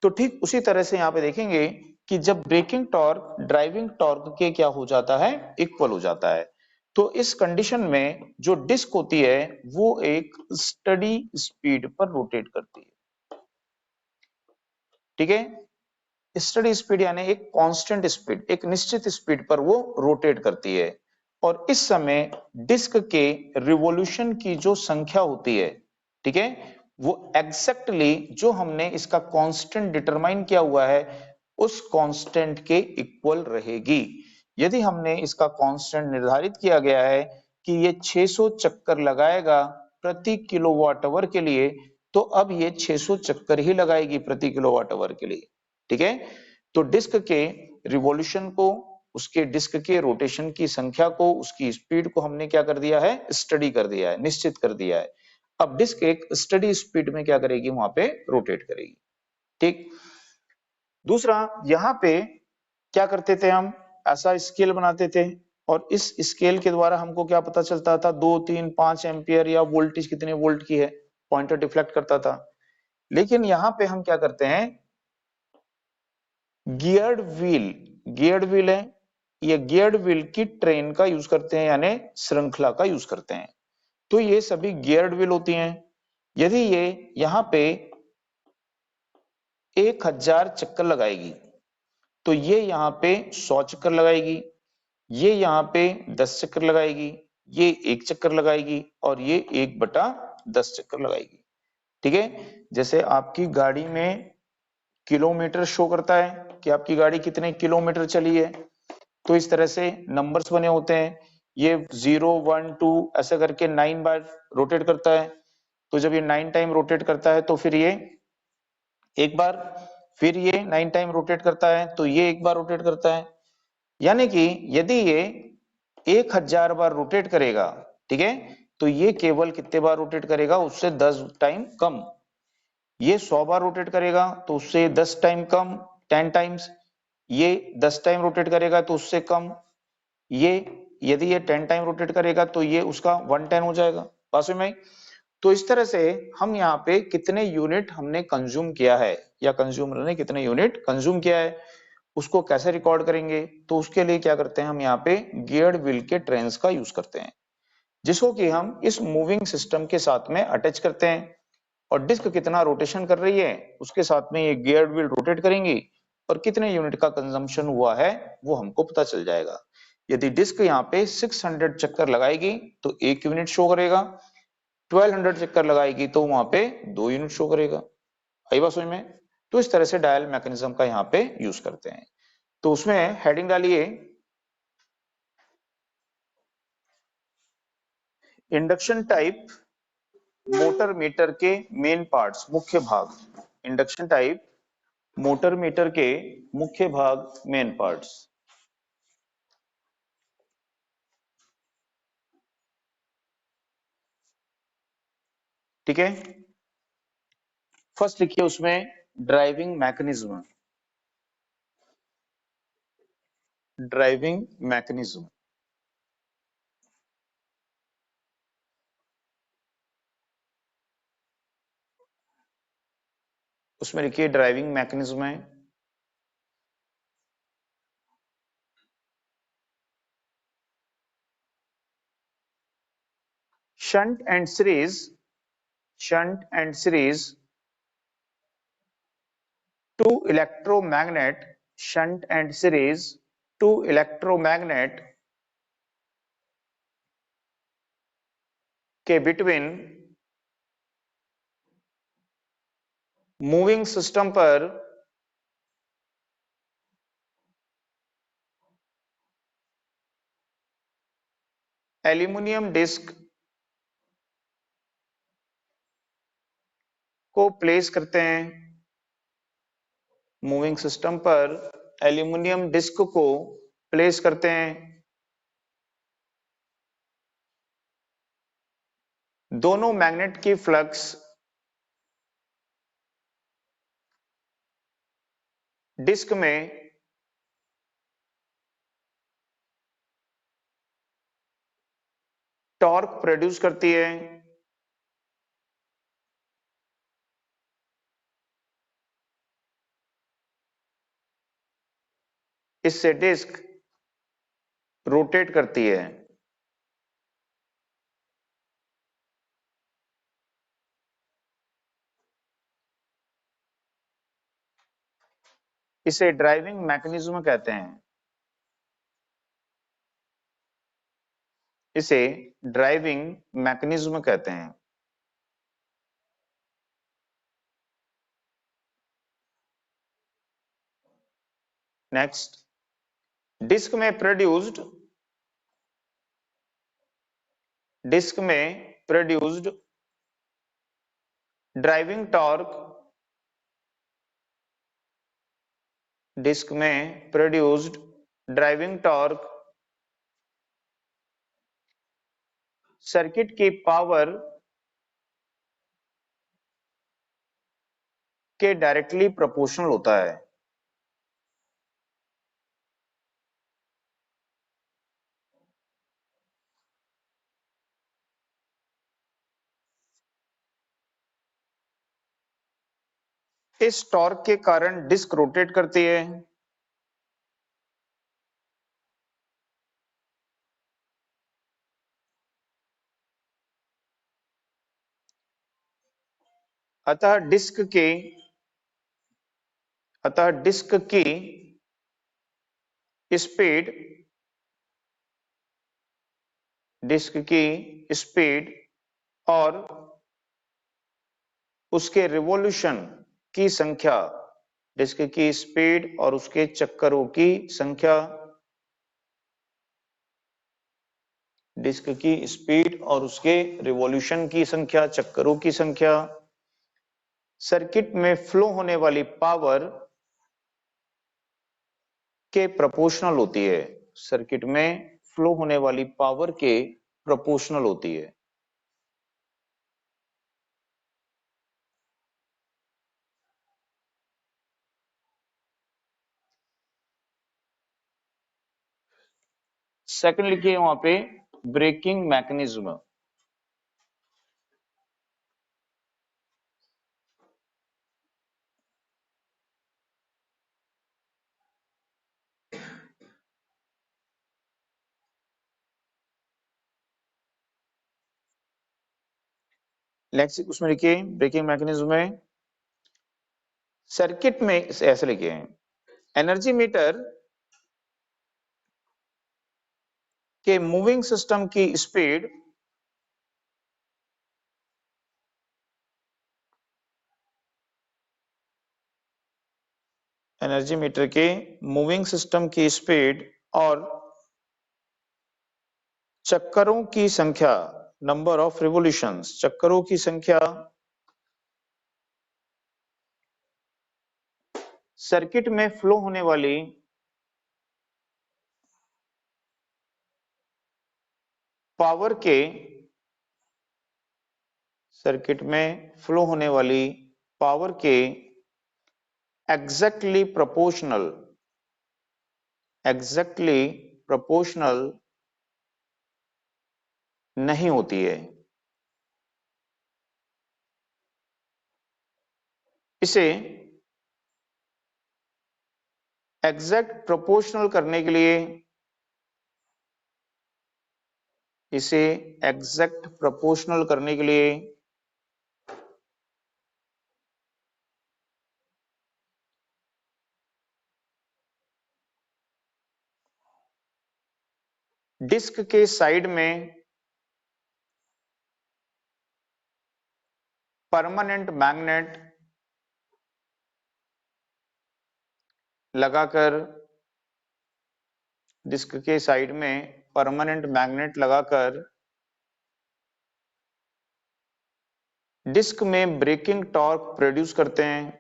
तो ठीक उसी तरह से यहाँ पे देखेंगे कि जब ब्रेकिंग टॉर्क ड्राइविंग टॉर्क के क्या हो जाता है, इक्वल हो जाता है, तो इस कंडीशन में जो डिस्क होती है वो एक स्टडी स्पीड पर रोटेट करती है, ठीक है। स्टडी स्पीड यानी एक कांस्टेंट स्पीड, एक निश्चित स्पीड पर वो रोटेट करती है, और इस समय डिस्क के रिवॉल्यूशन की जो संख्या होती है, ठीक है, वो एग्जैक्टली जो हमने इसका कांस्टेंट डिटरमाइन किया हुआ है उस कांस्टेंट के इक्वल रहेगी। यदि हमने इसका कांस्टेंट निर्धारित किया गया है कि ये 600 चक्कर लगाएगा प्रति किलोवाट आवर के लिए, तो अब ये 600 चक्कर ही लगाएगी प्रति किलोवाट आवर के लिए, ठीक है। तो डिस्क के रिवॉल्यूशन को, उसके डिस्क के रोटेशन की संख्या को, उसकी स्पीड को हमने क्या कर दिया है, स्टडी कर दिया है, निश्चित कर दिया है। अब डिस्क एक स्टडी स्पीड में क्या करेगी, वहां पे रोटेट करेगी, ठीक। दूसरा यहाँ पे क्या करते थे हम, ऐसा स्केल बनाते थे, और इस स्केल के द्वारा हमको क्या पता चलता था, 2 3 5 एम्पियर या वोल्टेज कितने वोल्ट की है, पॉइंटर डिफ्लेक्ट करता था। लेकिन यहाँ पे हम क्या करते हैं, गियर्ड व्हील है, ये गियर्ड व्हील की ट्रेन का यूज करते हैं, यानी श्रृंखला का यूज करते हैं। तो ये सभी गियर्ड व्हील होती हैं। यदि ये यहाँ पे 1000 चक्कर लगाएगी तो ये यहाँ पे 100 चक्कर लगाएगी, ये यहाँ पे 10 चक्कर लगाएगी, ये 1 चक्कर लगाएगी, और ये 1/10 चक्कर लगाएगी, ठीक है। जैसे आपकी गाड़ी में किलोमीटर शो करता है कि आपकी गाड़ी कितने किलोमीटर चली है, तो इस तरह से नंबर्स बने होते हैं, ये 0 1 2 ऐसे करके 9 बार रोटेट करता है। तो जब ये 9 टाइम रोटेट करता है तो फिर ये एक बार, फिर ये 9 टाइम रोटेट करता है तो ये एक बार रोटेट करता है। यानी कि यदि ये 1000 बार रोटेट करेगा, ठीक है, तो ये केवल कितने बार रोटेट करेगा, उससे 10 टाइम कम। ये 100 बार रोटेट करेगा तो उससे 10 टाइम कम, 10 टाइम्स। ये 10 टाइम रोटेट करेगा तो उससे कम, ये यदि ये 10 टाइम रोटेट करेगा तो ये उसका 110 हो जाएगा। बात समझ में आई? तो इस तरह से हम यहाँ पे कितने यूनिट हमने कंज्यूम किया है या कंज्यूमर ने कितने यूनिट कंज्यूम किया है उसको कैसे रिकॉर्ड करेंगे, तो उसके लिए क्या करते हैं हम यहाँ पे गियर्ड व्हील के ट्रेन्स का यूज करते हैं, जिसको कि हम इस मूविंग सिस्टम के साथ में अटैच करते हैं और डिस्क कितना रोटेशन कर रही है उसके साथ में ये गियर्ड व्हील रोटेट करेंगी और कितने यूनिट का कंजम्पशन हुआ है वो हमको पता चल जाएगा। यदि डिस्क यहाँ पे 600 चक्कर लगाएगी तो 1 यूनिट शो करेगा, 1200 चक्कर लगाएगी तो वहां पे 2 यूनिट शो करेगा। आई बात समझ में? तो इस तरह से डायल मैकेनिज्म का यहाँ पे यूज करते हैं। तो उसमें हेडिंग डालिए इंडक्शन टाइप मोटर मीटर के मेन पार्ट्स, मुख्य भाग। इंडक्शन टाइप मोटर मीटर के मुख्य भाग, मेन पार्ट्स। ठीक है, फर्स्ट लिखिए उसमें ड्राइविंग मैकेनिज्म। ड्राइविंग मैकेनिज्म उसमें लिखिए ड्राइविंग मैकेनिज्म है shunt and series, shunt and series two electromagnet, shunt and series two electromagnet के बिटवीन मूविंग सिस्टम पर एल्यूमिनियम डिस्क को प्लेस करते हैं। मूविंग सिस्टम पर एल्यूमिनियम डिस्क को प्लेस करते हैं। दोनों मैग्नेट की फ्लक्स डिस्क में टॉर्क प्रोड्यूस करती है। इससे डिस्क रोटेट करती है। इसे ड्राइविंग मैकेनिज्म कहते हैं। इसे ड्राइविंग मैकेनिज्म कहते हैं। नेक्स्ट, डिस्क में प्रोड्यूस्ड, डिस्क में प्रोड्यूस्ड ड्राइविंग टॉर्क, डिस्क में प्रोड्यूस्ड ड्राइविंग टॉर्क सर्किट की पावर के डायरेक्टली प्रोपोर्शनल होता है। इस टॉर्क के कारण डिस्क रोटेट करती है। अतः डिस्क की अतः डिस्क की स्पीड, डिस्क की स्पीड और उसके रिवॉल्यूशन की संख्या, डिस्क की स्पीड और उसके चक्करों की संख्या, डिस्क की स्पीड और उसके रिवॉल्यूशन की संख्या, चक्करों की संख्या सर्किट में फ्लो होने वाली पावर के प्रोपोर्शनल होती है। सर्किट में फ्लो होने वाली पावर के प्रोपोर्शनल होती है। सेकंड लिखिए वहां पे ब्रेकिंग मैकेनिज्म। लेक्सिक उसमें लिखिए ब्रेकिंग मैकेनिज्म में सर्किट में ऐसे लिखिए एनर्जी मीटर के मूविंग सिस्टम की स्पीड एनर्जी मीटर के मूविंग सिस्टम की स्पीड और चक्करों की संख्या नंबर ऑफ रिवोल्यूशंस चक्करों की संख्या सर्किट में फ्लो होने वाली पावर के सर्किट में फ्लो होने वाली पावर के एग्जैक्टली प्रोपोर्शनल नहीं होती है। इसे एग्जैक्ट प्रोपोर्शनल करने के लिए इसे एग्जैक्ट प्रोपोर्शनल करने के लिए डिस्क के साइड में परमानेंट मैग्नेट लगाकर डिस्क के साइड में परमानेंट मैग्नेट लगाकर डिस्क में ब्रेकिंग टॉर्क प्रोड्यूस करते हैं।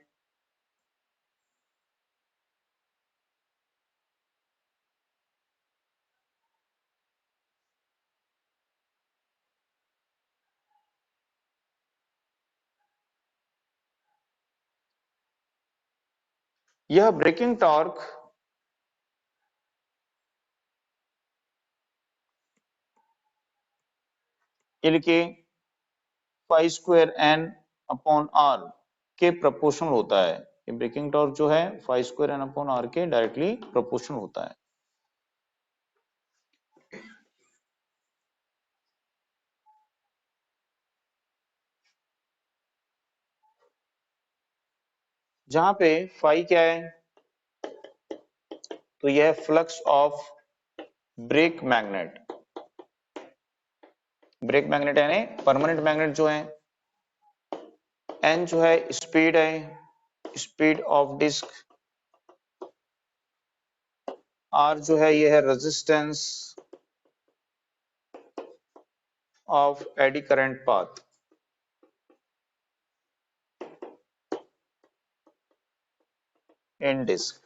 यह ब्रेकिंग टॉर्क यानी कि pi square N upon R के प्रोपोर्शनल होता है। ये ब्रेकिंग टॉर्क जो है pi square N upon R के डायरेक्टली प्रोपोर्शनल होता है। जहां पे फाई क्या है तो यह फ्लक्स ऑफ ब्रेक मैग्नेट यानी परमानेंट मैग्नेट जो है। एन जो है स्पीड ऑफ डिस्क। आर जो है यह है resistance of eddy current path. In disc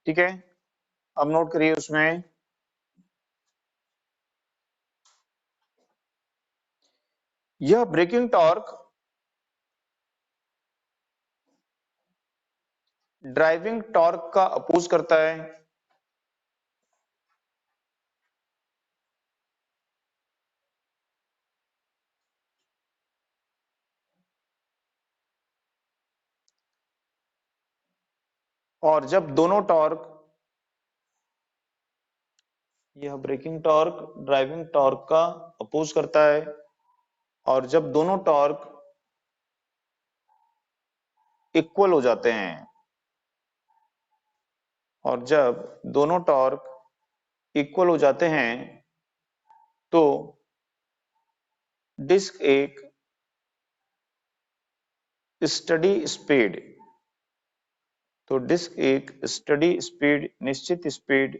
ठीक है। अब नोट करिए उसमें यह ब्रेकिंग टॉर्क ड्राइविंग टॉर्क का अपोज करता है। और जब दोनों टॉर्क यह ब्रेकिंग टॉर्क ड्राइविंग टॉर्क का अपोज करता है और जब दोनों टॉर्क इक्वल हो जाते हैं और जब दोनों टॉर्क इक्वल हो जाते हैं तो डिस्क एक स्टडी स्पीड, तो डिस्क एक स्टडी स्पीड, निश्चित स्पीड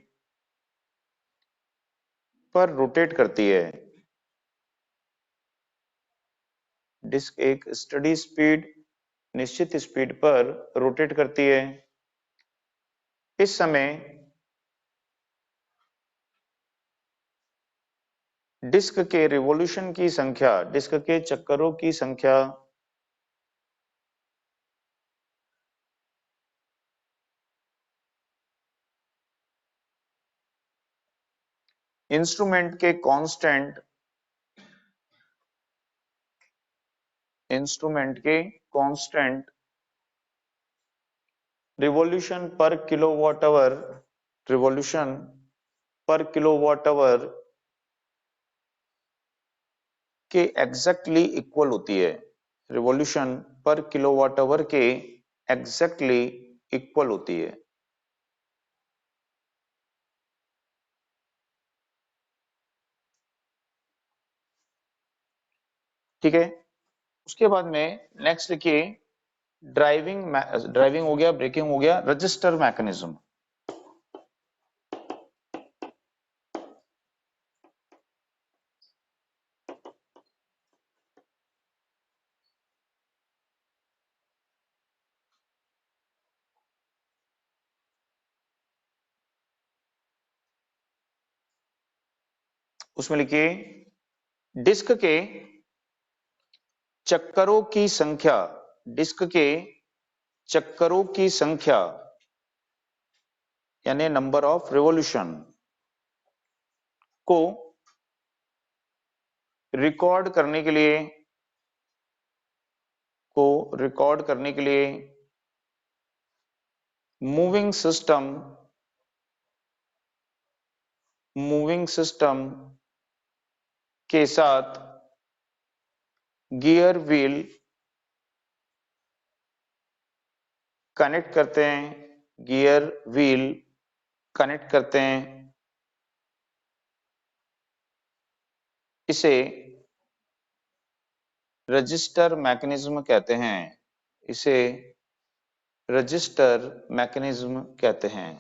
पर रोटेट करती है। डिस्क एक स्टडी स्पीड, निश्चित स्पीड पर रोटेट करती है। इस समय डिस्क के रिवॉल्यूशन की संख्या, डिस्क के चक्करों की संख्या इंस्ट्रूमेंट के कांस्टेंट, इंस्ट्रूमेंट के कांस्टेंट रिवॉल्यूशन पर किलोवाट आवर, रिवॉल्यूशन पर किलोवाट आवर के एग्जैक्टली इक्वल होती है। रिवॉल्यूशन पर किलोवाट आवर के एग्जैक्टली इक्वल होती है। ठीक है, उसके बाद में नेक्स्ट लिखिए ड्राइविंग, ड्राइविंग हो गया, ब्रेकिंग हो गया, रजिस्टर मैकेनिज्म। उसमें लिखिए डिस्क के चक्करों की संख्या, डिस्क के चक्करों की संख्या यानी नंबर ऑफ रिवॉल्यूशन को रिकॉर्ड करने के लिए, को रिकॉर्ड करने के लिए मूविंग सिस्टम, मूविंग सिस्टम के साथ गियर व्हील कनेक्ट करते हैं, गियर व्हील कनेक्ट करते हैं। इसे रजिस्टर मैकेनिज्म कहते हैं, इसे रजिस्टर मैकेनिज्म कहते हैं।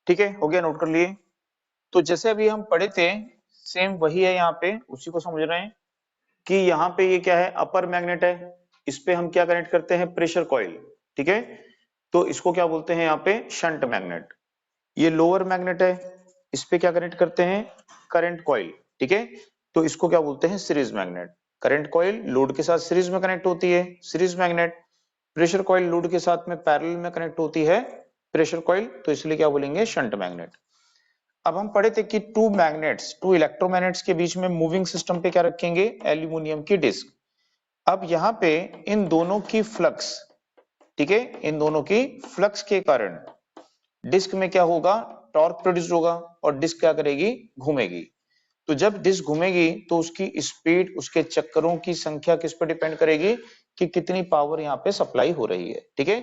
ठीक है, हो गया, नोट कर लिए। तो जैसे अभी हम पढ़े थे सेम वही है, यहाँ पे उसी को समझ रहे हैं कि यहाँ पे ये क्या है, अपर मैग्नेट है, इस पे हम क्या कनेक्ट करते हैं, प्रेशर कॉइल। ठीक है, तो इसको क्या बोलते हैं यहाँ पे, शंट मैग्नेट। ये लोअर मैग्नेट है, इस पे क्या कनेक्ट करते हैं, करंट कॉइल। ठीक है, तो इसको क्या बोलते हैं, series magnet. Current coil load के साथ सीरीज में कनेक्ट होती है, series magnet. Pressure coil load के साथ में पैरेलल में कनेक्ट होती है, प्रेशर कॉइल, तो इसलिए क्या बोलेंगे, शंट मैग्नेट। अब हम पढ़े थे कि टू इलेक्ट्रोमैग्नेट्स के बीच में मूविंग सिस्टम पे क्या रखेंगे, एल्यूमिनियम की डिस्क। अब यहाँ पे इन दोनों की फ्लक्स, ठीक है, इन दोनों की फ्लक्स के कारण डिस्क में क्या होगा, टॉर्क प्रोड्यूस होगा और डिस्क क्या करेगी, घूमेगी। तो जब डिस्क घूमेगी तो उसकी स्पीड, उसके चक्करों की संख्या किस पर डिपेंड करेगी, कि कितनी पावर यहाँ पे सप्लाई हो रही है। ठीक है,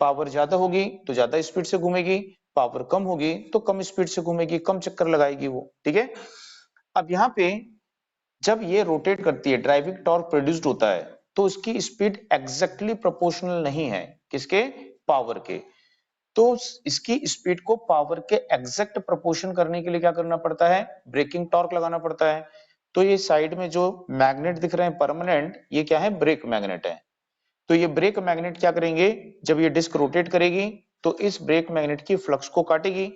पावर ज्यादा होगी तो ज्यादा स्पीड से घूमेगी, पावर कम होगी तो कम स्पीड से घूमेगी, कम चक्कर लगाएगी वो। ठीक है, अब यहाँ पे जब ये रोटेट करती है, ड्राइविंग टॉर्क प्रोड्यूस्ड होता है, तो उसकी स्पीड एग्जैक्टली प्रोपोर्शनल नहीं है, किसके, पावर के। तो इसकी स्पीड को पावर के एग्जैक्ट प्रोपोर्शन करने के लिए क्या करना पड़ता है, ब्रेकिंग टॉर्क लगाना पड़ता है। तो ये साइड में जो मैग्नेट दिख रहे हैं परमानेंट, ये क्या है, ब्रेक मैग्नेट है। तो ये ब्रेक मैग्नेट क्या करेंगे, जब ये डिस्क रोटेट करेगी तो इस ब्रेक मैग्नेट की फ्लक्स को काटेगी,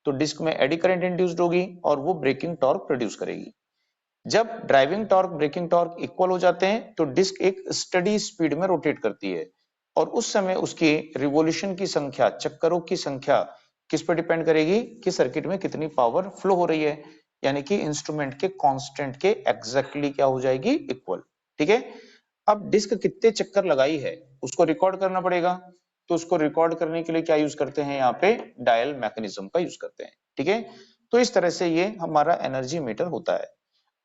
तो डिस्क में एडी करंट इंड्यूस्ड होगी और वो ब्रेकिंग टॉर्क प्रोड्यूस करेगी। जब driving torque braking torque equal हो जाते हैं तो डिस्क एक स्टडी स्पीड में रोटेट करती है, और उस समय उसकी रिवॉल्यूशन की संख्या, चक्करों की संख्या किस पर डिपेंड करेगी, कि सर्किट में कितनी पावर फ्लो हो रही है, यानी कि इंस्ट्रूमेंट के कांस्टेंट के एग्जैक्टली क्या हो जाएगी, इक्वल। ठीक है, अब डिस्क कितने चक्कर लगाई है उसको रिकॉर्ड करना पड़ेगा, तो उसको रिकॉर्ड करने के लिए क्या यूज करते हैं, यहाँ पे डायल मैकेनिज्म का यूज करते हैं। ठीक है, तो इस तरह से ये हमारा एनर्जी मीटर होता है।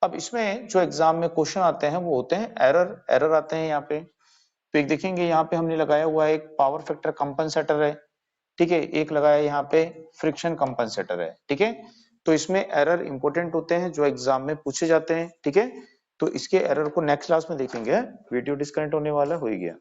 अब इसमें जो एग्जाम में क्वेश्चन आते हैं वो होते हैं एरर, एरर आते हैं यहाँ पे। तो एक देखेंगे यहाँ पे हमने लगाया हुआ है, एक पावर फैक्टर कंपनसेटर है, ठीक है, एक लगाया यहाँ पे फ्रिक्शन कंपनसेटर है। ठीक है, तो इसमें एरर इंपॉर्टेंट होते हैं जो एग्जाम में पूछे जाते हैं। ठीक है, तो इसके एरर को नेक्स्ट क्लास में देखेंगे, वीडियो डिस्कनेक्ट होने वाला हो ही गया।